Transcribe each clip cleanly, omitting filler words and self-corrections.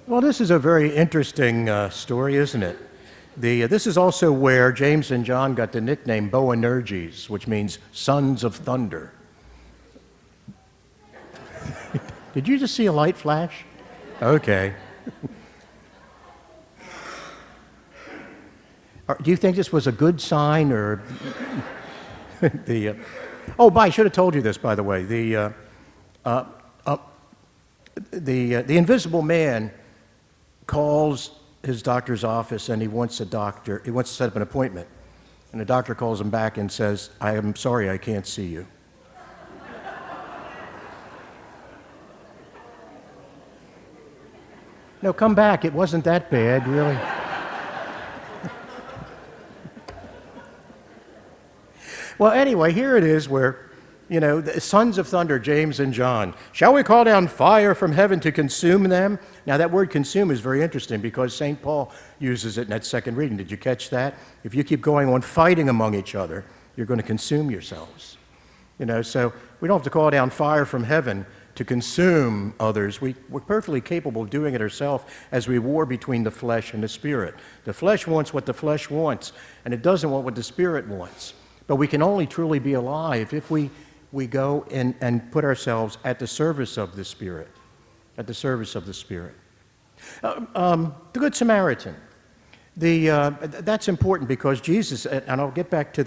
Well, this is a very interesting story, isn't it? This is also where James and John got the nickname Boanerges, which means sons of thunder. Did you just see a light flash? Okay. Do you think this was a good sign, or Oh, I should have told you this, by the way. The invisible man calls his doctor's office, and he wants to set up an appointment. And the doctor calls him back and says, "I am sorry, I can't see you." No, come back. It wasn't that bad, really. Well, anyway, here it is where, the sons of thunder, James and John. Shall we call down fire from heaven to consume them? Now, that word consume is very interesting because St. Paul uses it in that second reading. Did you catch that? If you keep going on fighting among each other, you're going to consume yourselves. So we don't have to call down fire from heaven to consume others. We're perfectly capable of doing it ourselves as we war between the flesh and the spirit. The flesh wants what the flesh wants, and it doesn't want what the spirit wants. But we can only truly be alive if we go and put ourselves at the service of the Spirit, at the service of the Spirit. The Good Samaritan. That's important because Jesus, and I'll get back to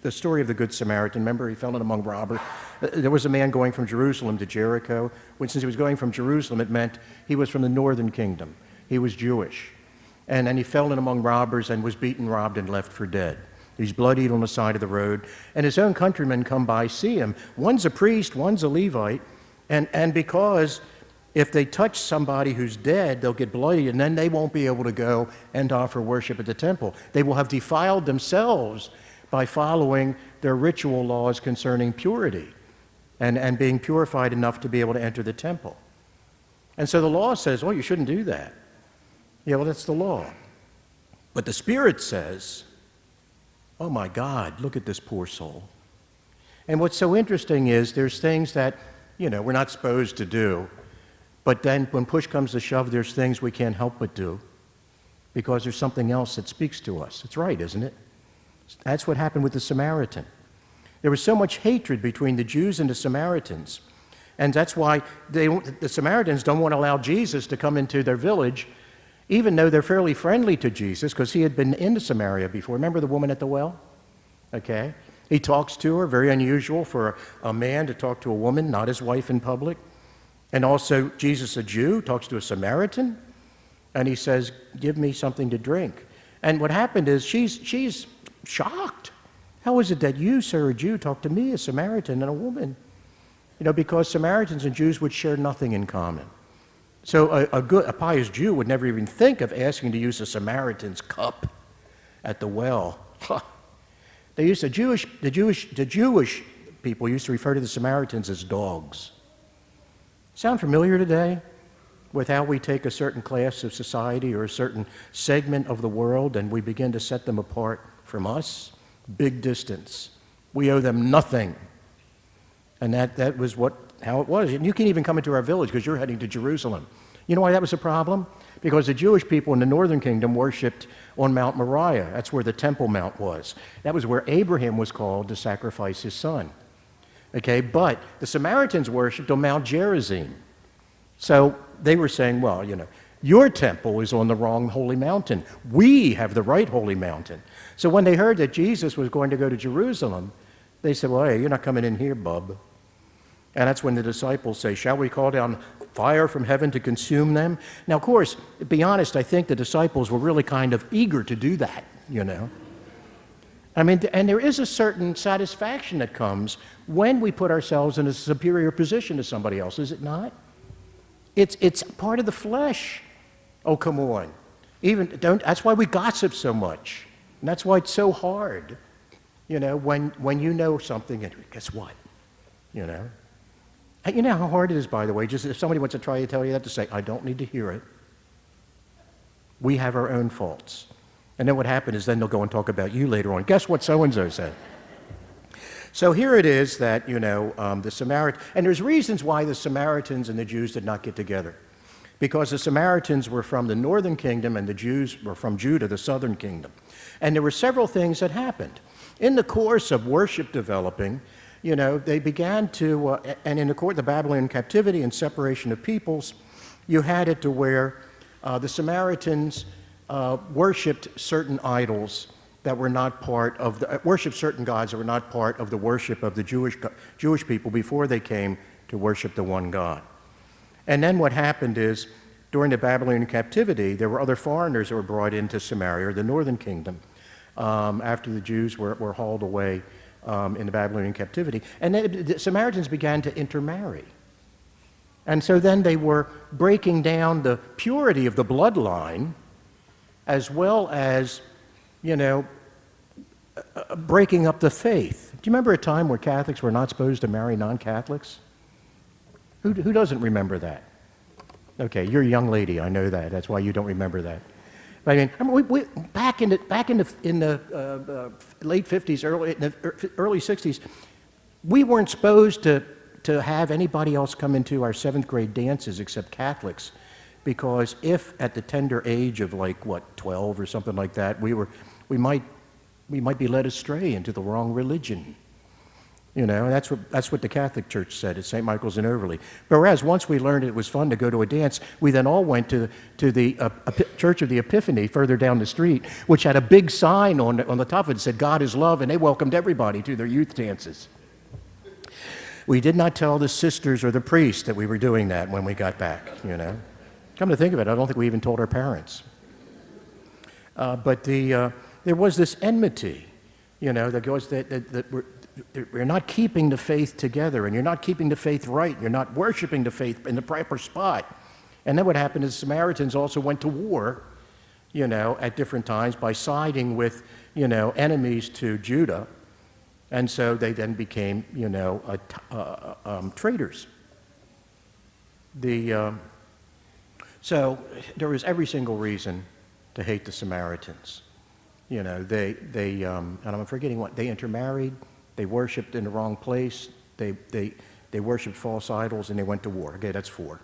the story of the Good Samaritan. Remember, he fell in among robbers. There was a man going from Jerusalem to Jericho. Since he was going from Jerusalem, it meant he was from the northern kingdom. He was Jewish. And then he fell in among robbers and was beaten, robbed, and left for dead. He's bloodied on the side of the road, and his own countrymen come by, see him. One's a priest, one's a Levite, and because if they touch somebody who's dead, they'll get bloodied, and then they won't be able to go and offer worship at the temple. They will have defiled themselves by following their ritual laws concerning purity and being purified enough to be able to enter the temple. And so the law says, you shouldn't do that. Yeah, well, that's the law. But the Spirit says, oh my God, look at this poor soul. And what's so interesting is there's things that, we're not supposed to do, but then when push comes to shove, there's things we can't help but do because there's something else that speaks to us. It's right, isn't it? That's what happened with the Samaritan. There was so much hatred between the Jews and the Samaritans, and that's why the Samaritans don't want to allow Jesus to come into their village, even though they're fairly friendly to Jesus because he had been into Samaria before. Remember the woman at the well? Okay. He talks to her, very unusual for a man to talk to a woman, not his wife in public. And also, Jesus, a Jew, talks to a Samaritan, and he says, give me something to drink. And what happened is she's shocked. How is it that you, sir, a Jew, talk to me, a Samaritan, and a woman? Because Samaritans and Jews would share nothing in common. So a pious Jew would never even think of asking to use a Samaritan's cup at the well. The Jewish people used to refer to the Samaritans as dogs. Sound familiar today with how we take a certain class of society or a certain segment of the world and we begin to set them apart from us? Big distance. We owe them nothing. And that was how it was. And you can't even come into our village because you're heading to Jerusalem. You know why that was a problem? Because the Jewish people in the northern kingdom worshipped on Mount Moriah. That's where the Temple Mount was. That was where Abraham was called to sacrifice his son. Okay, but the Samaritans worshipped on Mount Gerizim. So they were saying, your temple is on the wrong holy mountain. We have the right holy mountain. So when they heard that Jesus was going to go to Jerusalem, they said, well, hey, you're not coming in here, bub. And that's when the disciples say, shall we call down fire from heaven to consume them? Now, of course, to be honest, I think the disciples were really kind of eager to do that, I mean, and there is a certain satisfaction that comes when we put ourselves in a superior position to somebody else, is it not? It's part of the flesh. Oh, come on. That's why we gossip so much. And that's why it's so hard, when you know something, and guess what? And you know how hard it is, by the way, just if somebody wants to try to tell you that, to say, I don't need to hear it. We have our own faults. And then what happened is then they'll go and talk about you later on. Guess what so-and-so said? So here it is that, the Samaritan, and there's reasons why the Samaritans and the Jews did not get together. because the Samaritans were from the northern kingdom and the Jews were from Judah, the southern kingdom. And there were several things that happened. In the course of worship developing, they began to, and in the Babylonian captivity and separation of peoples, you had it to where the Samaritans worshipped certain idols that were not part of worshipped certain gods that were not part of the worship of the Jewish people before they came to worship the one God. And then what happened is, during the Babylonian captivity, there were other foreigners that were brought into Samaria, or the northern kingdom, after the Jews were hauled away in the Babylonian captivity. And then the Samaritans began to intermarry. And so then they were breaking down the purity of the bloodline, as well as, breaking up the faith. Do you remember a time where Catholics were not supposed to marry non-Catholics? Who doesn't remember that? Okay, you're a young lady, I know that. That's why you don't remember that. But I mean, we back in the late 50s, early 60s, we weren't supposed to have anybody else come into our 7th grade dances except Catholics, because if at the tender age of 12 or something like that, we might be led astray into the wrong religion. And that's what the Catholic Church said at St. Michael's in Overley. Whereas once we learned it was fun to go to a dance, we then all went to the Church of the Epiphany further down the street, which had a big sign on the top of it that said, "God is love," and they welcomed everybody to their youth dances. We did not tell the sisters or the priests that we were doing that when we got back, Come to think of it, I don't think we even told our parents. But there was this enmity, that goes that we're not keeping the faith together, and you're not keeping the faith right. You're not worshiping the faith in the proper spot. And then what happened is Samaritans also went to war, at different times by siding with, enemies to Judah. And so they then became, traitors. So there was every single reason to hate the Samaritans. And I'm forgetting what, they intermarried. They worshipped in the wrong place. They worshipped false idols, and they went to war. Okay, that's 4.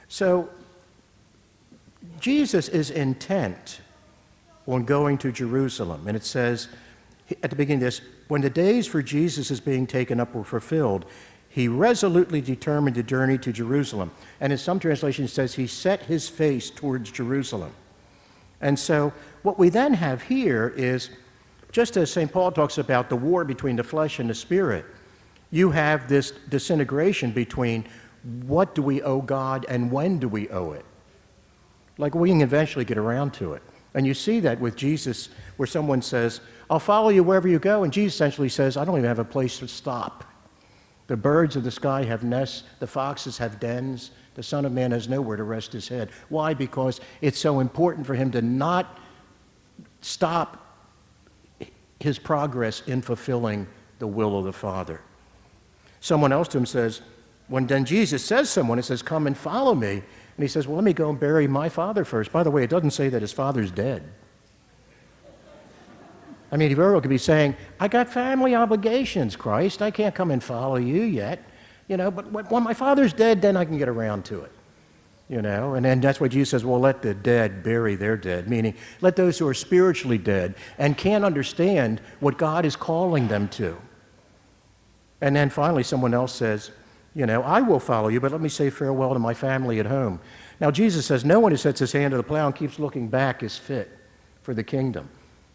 So Jesus is intent on going to Jerusalem. And it says at the beginning of this, when the days for Jesus' being taken up were fulfilled, he resolutely determined to journey to Jerusalem. And in some translations it says he set his face towards Jerusalem. And so what we then have here is, just as St. Paul talks about the war between the flesh and the spirit, you have this disintegration between what do we owe God and when do we owe it. We can eventually get around to it. And you see that with Jesus, where someone says, "I'll follow you wherever you go," and Jesus essentially says, "I don't even have a place to stop. The birds of the sky have nests, the foxes have dens, the Son of Man has nowhere to rest his head." Why? Because it's so important for him to not stop his progress in fulfilling the will of the Father. Someone else to him says, when then Jesus says someone, it says, "Come and follow me." And he says, "Well, let me go and bury my father first." By the way, it doesn't say that his father's dead. I mean, he very well could be saying, "I got family obligations, Christ. I can't come and follow you yet. But when my father's dead, then I can get around to it." And then that's why Jesus says, "Well, let the dead bury their dead," meaning let those who are spiritually dead and can't understand what God is calling them to. And then finally someone else says, "I will follow you, but let me say farewell to my family at home." Now Jesus says, no one who sets his hand to the plow and keeps looking back is fit for the kingdom.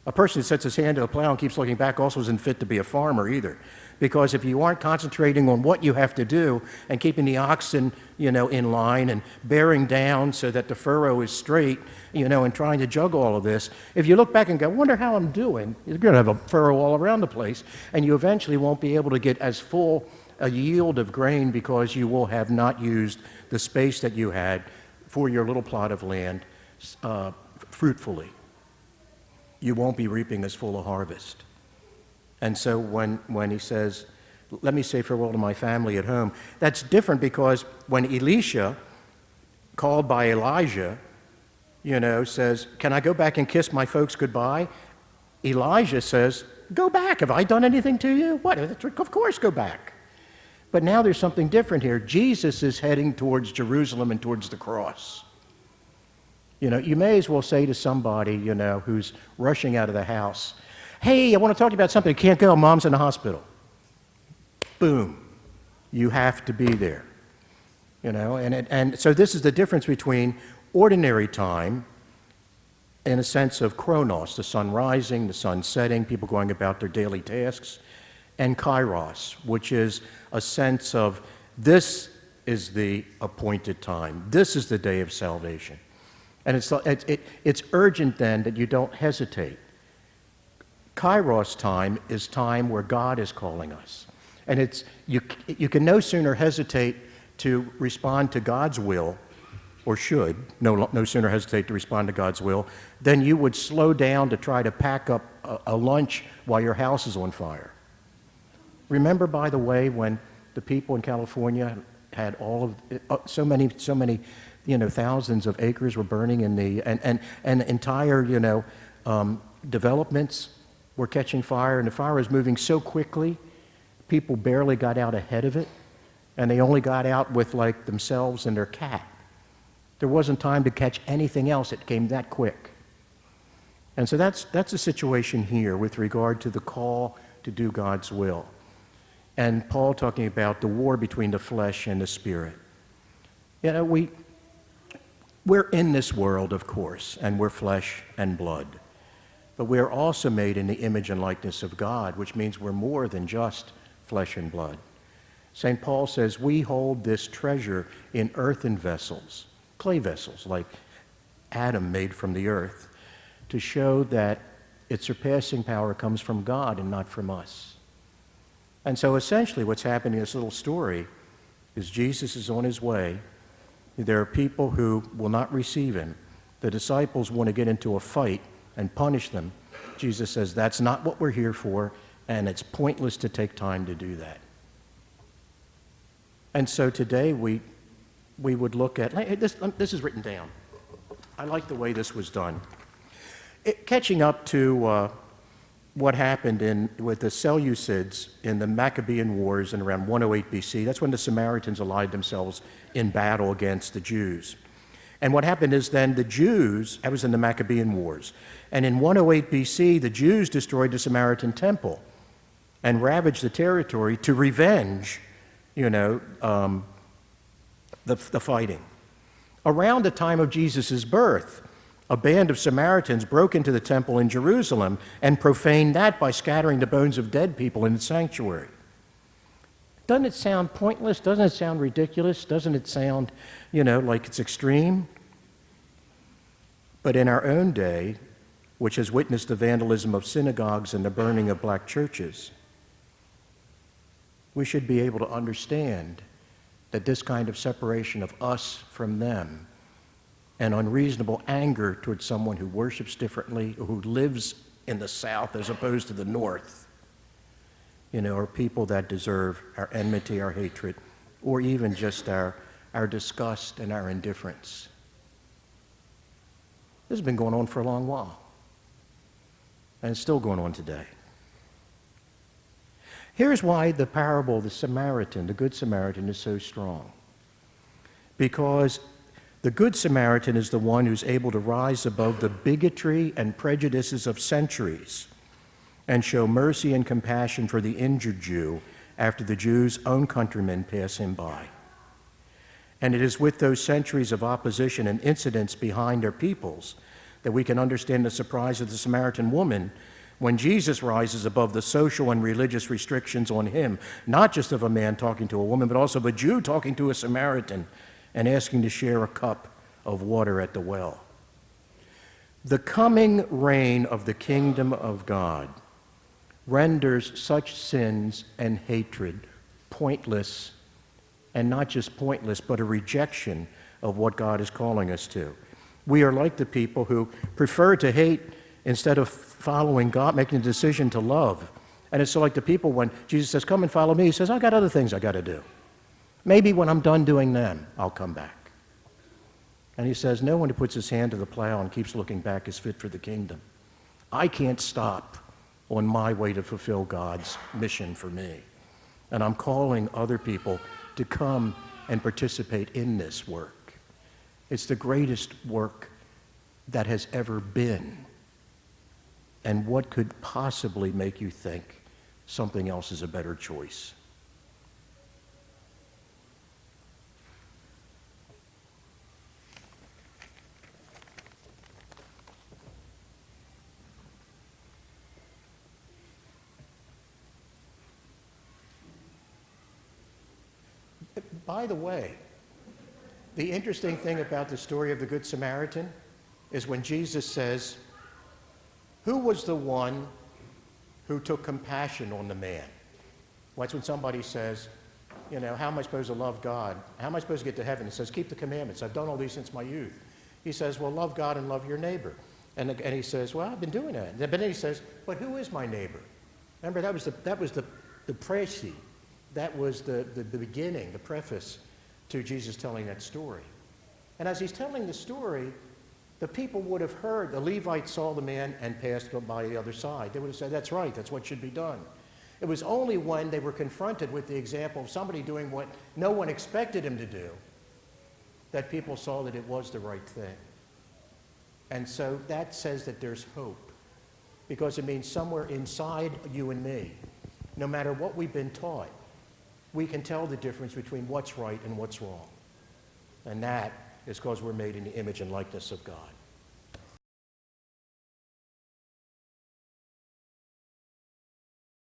A person who sets his hand to the plow and keeps looking back also isn't fit to be a farmer either. Because if you aren't concentrating on what you have to do and keeping the oxen, in line and bearing down so that the furrow is straight, and trying to juggle all of this, if you look back and go, "Wonder how I'm doing," you're going to have a furrow all around the place, and you eventually won't be able to get as full a yield of grain because you will have not used the space that you had for your little plot of land fruitfully. You won't be reaping as full a harvest. And so when he says, "Let me say farewell to my family at home," that's different because when Elisha, called by Elijah, says, "Can I go back and kiss my folks goodbye?" Elijah says, "Go back. Have I done anything to you?" "What? Of course go back." But now there's something different here. Jesus is heading towards Jerusalem and towards the cross. You know, you may as well say to somebody, you know, who's rushing out of the house, hey, I want to talk to you about something. I can't go. Mom's in the hospital. Boom. You have to be there. You know, and so this is the difference between ordinary time in a sense of chronos, the sun rising, the sun setting, people going about their daily tasks, and kairos, which is a sense of this is the appointed time. This is the day of salvation. And it's urgent then that you don't hesitate. Kairos time is time where God is calling us. And you can no sooner hesitate to respond to God's will, or should no sooner hesitate to respond to God's will, than you would slow down to try to pack up a lunch while your house is on fire. Remember, by the way, when the people in California had all of so many, you know, thousands of acres were burning in and entire, you know, developments were catching fire, and the fire was moving so quickly, people barely got out ahead of it, and they only got out with like themselves and their cat. There wasn't time to catch anything else. It came that quick. And so that's the situation here with regard to the call to do God's will. And Paul talking about the war between the flesh and the spirit. You know, we're in this world, of course, and we're flesh and blood. But we are also made in the image and likeness of God, which means we're more than just flesh and blood. St. Paul says we hold this treasure in earthen vessels, clay vessels like Adam made from the earth, to show that its surpassing power comes from God and not from us. And so essentially what's happening in this little story is Jesus is on his way. There are people who will not receive him. The disciples want to get into a fight and punish them. Jesus says that's not what we're here for, and it's pointless to take time to do that. And so today we would look at, this is written down. I like the way this was done. Catching up to what happened with the Seleucids in the Maccabean Wars in around 108 BC, that's when the Samaritans allied themselves in battle against the Jews. And what happened is then the Jews, that was in the Maccabean Wars, and in 108 BC, the Jews destroyed the Samaritan temple and ravaged the territory to revenge, you know, the fighting. Around the time of Jesus' birth, a band of Samaritans broke into the temple in Jerusalem and profaned that by scattering the bones of dead people in the sanctuary. Doesn't it sound pointless? Doesn't it sound ridiculous? Doesn't it sound, you know, like it's extreme? But in our own day, which has witnessed the vandalism of synagogues and the burning of black churches, we should be able to understand that this kind of separation of us from them and unreasonable anger towards someone who worships differently, or who lives in the South as opposed to the North, you know, are people that deserve our enmity, our hatred, or even just our disgust and our indifference. This has been going on for a long while, and it's still going on today. Here's why the parable of the Samaritan, the Good Samaritan, is so strong. Because the Good Samaritan is the one who's able to rise above the bigotry and prejudices of centuries and show mercy and compassion for the injured Jew after the Jew's own countrymen pass him by. And it is with those centuries of opposition and incidents behind their peoples that we can understand the surprise of the Samaritan woman when Jesus rises above the social and religious restrictions on him, not just of a man talking to a woman, but also of a Jew talking to a Samaritan and asking to share a cup of water at the well. The coming reign of the kingdom of God renders such sins and hatred pointless, and not just pointless, but a rejection of what God is calling us to. We are like the people who prefer to hate instead of following God, making a decision to love. And it's so like the people when Jesus says, come and follow me, he says, I got other things I got to do. Maybe when I'm done doing them, I'll come back. And he says, no one who puts his hand to the plow and keeps looking back is fit for the kingdom. I can't stop on my way to fulfill God's mission for me. And I'm calling other people to come and participate in this work. It's the greatest work that has ever been. And what could possibly make you think something else is a better choice? By the way, the interesting thing about the story of the Good Samaritan is when Jesus says, who was the one who took compassion on the man? Well, that's when somebody says, you know, how am I supposed to love God? How am I supposed to get to heaven? He says, keep the commandments. I've done all these since my youth. He says, well, love God and love your neighbor. And he says, well, I've been doing that. But then he says, but who is my neighbor? Remember, that was the précis. That was the beginning, the preface to Jesus telling that story. And as he's telling the story, the people would have heard, the Levites saw the man and passed by the other side. They would have said, that's right, that's what should be done. It was only when they were confronted with the example of somebody doing what no one expected him to do that people saw that it was the right thing. And so that says that there's hope, because it means somewhere inside you and me, no matter what we've been taught, we can tell the difference between what's right and what's wrong. And that is because we're made in the image and likeness of God.